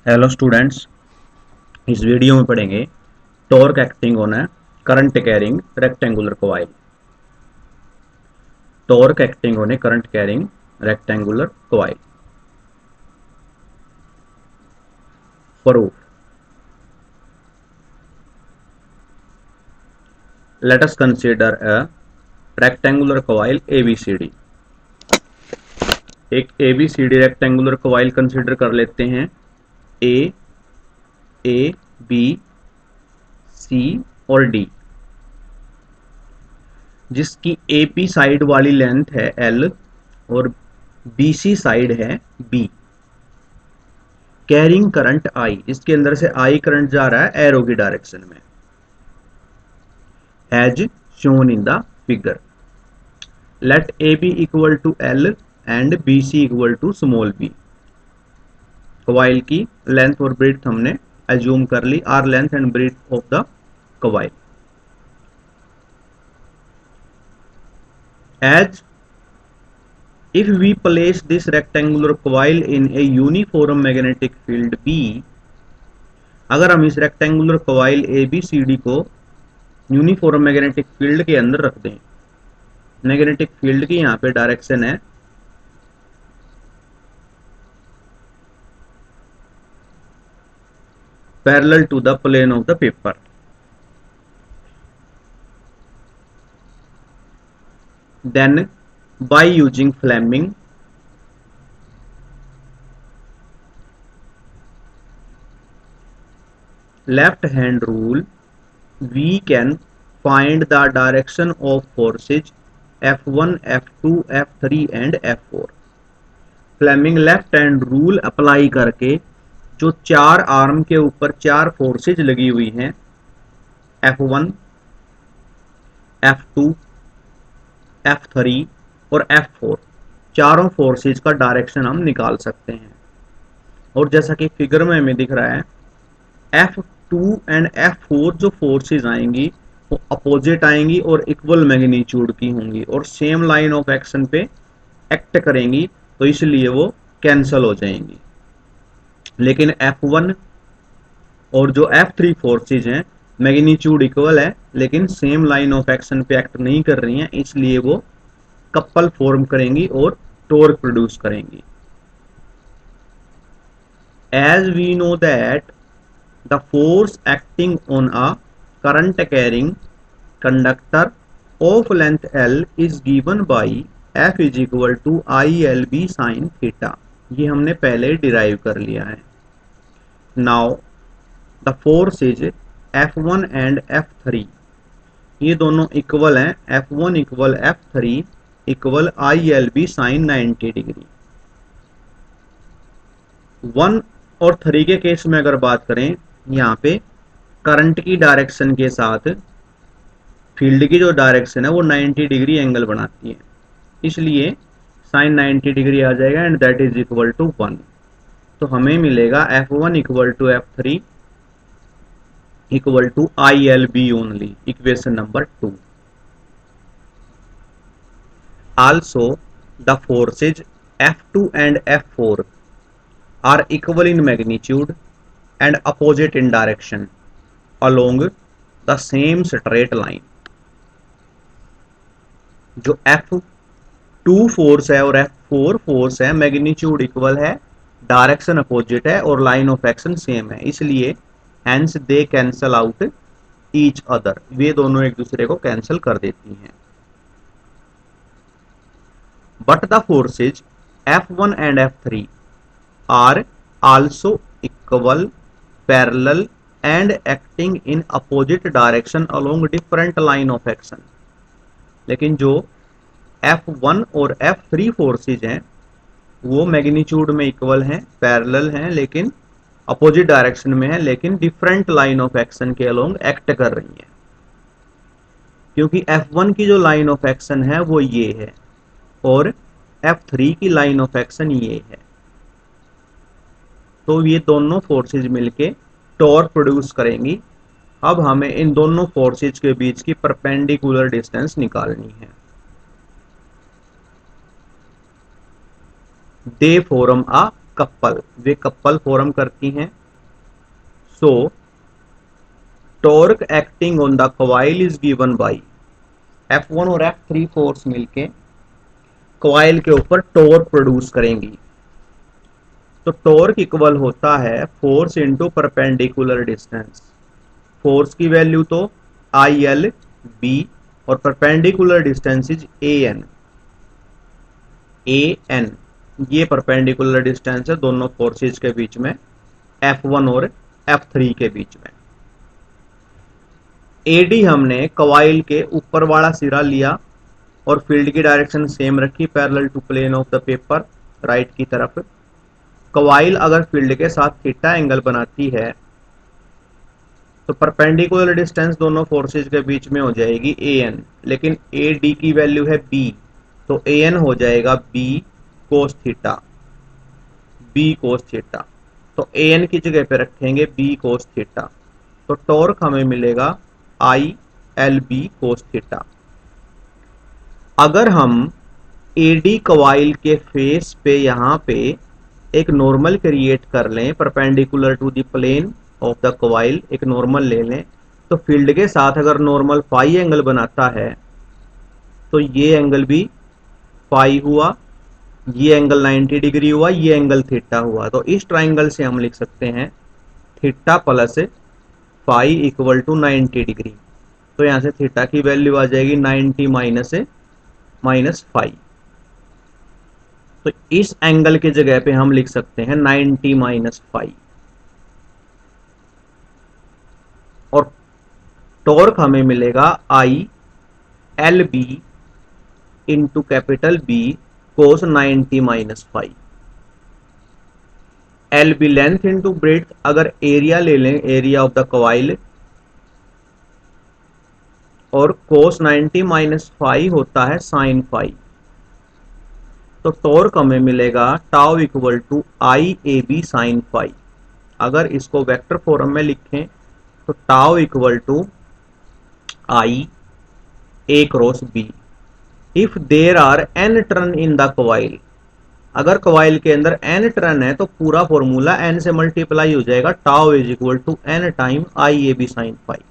Hello students, इस video में पढ़ेंगे torque acting on a current carrying rectangular coil. Torque acting on a current carrying rectangular coil. Proof. Let us consider a rectangular coil ABCD. एक ABCD rectangular coil consider कर लेते हैं। ए, ए, B, सी और D, जिसकी AP side वाली length है L और BC side है बी। कैरिंग करंट आई, इसके अंदर से आई करंट जा रहा है एरो की डायरेक्शन में, as shown in the figure. Let A B equal to L and B C equal to small B. Coil की लेंथ और ब्रीथ हमने एज्यूम कर ली, are length and breadth of the coil. As if we place this rectangular coil in a uniform magnetic field B, अगर हम इस rectangular coil A B C D को uniform magnetic field के अंदर रख दें। मैग्नेटिक फील्ड की यहां पे डायरेक्शन है parallel to the plane of the paper. Then by using Fleming left hand rule, we can find the direction of forces F1, F2, F3 and F4। Fleming left hand rule apply करके जो चार arm के ऊपर चार forces लगी हुई हैं, F1, F2, F3 और F4, चारों फोर्सेज का डायरेक्शन हम निकाल सकते हैं। और जैसा कि फिगर में हमें दिख रहा है, F2 एंड F4 जो फोर्सेज आएंगी वो अपोजिट आएंगी और इक्वल मैग्नीट्यूड की होंगी और सेम लाइन ऑफ एक्शन पे एक्ट करेंगी, तो इसलिए वो कैंसल हो जाएंगी। लेकिन F1 और जो F3 फोर्सेज हैं मैग्नीट्यूड इक्वल है लेकिन सेम लाइन ऑफ एक्शन पे एक्ट नहीं कर रही हैं, इसलिए वो कपल फॉर्म करेंगी और टॉर्क प्रोड्यूस करेंगी। As we know that the force acting on a current carrying conductor of length L is given by F is equal to ILB sin theta। ये हमने पहले डिराइव कर लिया है। Now the force is F1 and F3, ये दोनों equal हैं, F1 equal F3 equal ILB sin 90 degree. 1 और 3 के केस में अगर बात करें, यहाँ पे करंट की डायरेक्शन के साथ फील्ड की जो डायरेक्शन है वो 90 डिग्री एंगल बनाती है, इसलिए साइन 90 डिग्री आ जाएगा and that is equal to 1। तो हमें मिलेगा F1 equal to F3 equal to ILB only, equation number 2। Also the forces F2 and F4 are equal in magnitude and opposite in direction along the same straight line। जो F2 force है और F4 force है magnitude equal है, direction opposite है और line of action same है, इसलिए hence they cancel out each other, वे दोनों एक दूसरे को कैंसिल कर देती हैं। But the forces F1 and F3 are also equal, parallel and acting in opposite direction along different line of action। लेकिन जो F1 और F3 फोर्सेज हैं वो मैग्नीट्यूड में इक्वल हैं, पैरेलल हैं, लेकिन अपोजिट डायरेक्शन में है, लेकिन डिफरेंट लाइन ऑफ एक्शन के अलोंग एक्ट कर रही हैं। क्योंकि F1 की जो लाइन ऑफ एक्शन है वो ये है और F3 की लाइन ऑफ एक्शन ये है, तो ये दोनों फोर्सेज मिलके टॉर्क प्रोड्यूस करेंगी। अब हमें इन दोनों फोर्सेज के बीच की परपेंडिकुलर डिस्टेंस निकालनी है। They form a couple, way couple form करती हैं। सो torque acting on the coil is given by F1 और F3 फोर्स मिलके कॉइल के ऊपर टॉर्क प्रोड्यूस करेंगी। तो टॉर्क इक्वल होता है force into perpendicular distance. Force की वैल्यू तो आई एल बी और perpendicular distance is A N, ये परपेंडिकुलर डिस्टेंस है दोनों फोर्सेज के बीच में, F1 और F3 के बीच में। एडी हमने कॉइल के ऊपर वाला सिरा लिया और फील्ड की डायरेक्शन सेम रखी parallel to plane of the paper, right की तरफ। कॉइल अगर फील्ड के साथ थीटा एंगल बनाती है तो परपेंडिकुलर डिस्टेंस दोनों फोर्सेज के बीच में हो जाएगी ए एन, लेकिन ए डी की वैल्यू है बी, तो ए एन हो जाएगा B cos theta, B cos theta. तो ए एन की जगह पे रखेंगे बी कोस थीटा, तो टॉर्क हमें मिलेगा I L B cos theta. अगर हम एडी कॉइल के फेस पे यहां पे एक नॉर्मल क्रिएट कर लें perpendicular to the plane of the coil, एक नॉर्मल ले लें, तो फील्ड के साथ अगर नॉर्मल फाई एंगल बनाता है तो ये एंगल भी फाई हुआ, ये एंगल 90 डिग्री हुआ, ये एंगल थीटा हुआ। तो इस ट्राइंगल से हम लिख सकते हैं theta plus phi equal to 90 degree. तो यहां से थीटा की वैल्यू आ जाएगी 90 माइनस फाई। तो इस एंगल की जगह पे हम लिख सकते हैं 90 माइनस फाई। और टॉर्क हमें मिलेगा I L B into capital B cos 90 minus phi. L B length into breadth, अगर एरिया ले लें एरिया ऑफ द कॉइल, और कोस 90 माइनस फाई होता है साइन फाई। तो टॉर्क हमें मिलेगा tau equal to I A B sine phi. अगर इसको वेक्टर फॉर्म में लिखें तो tau equal to I A cross B if there are N turn in the coil. अगर कॉइल के अंदर एन टर्न है तो पूरा फॉर्मूला एन से मल्टीप्लाई हो जाएगा, tau is equal to N time I A B sine phi.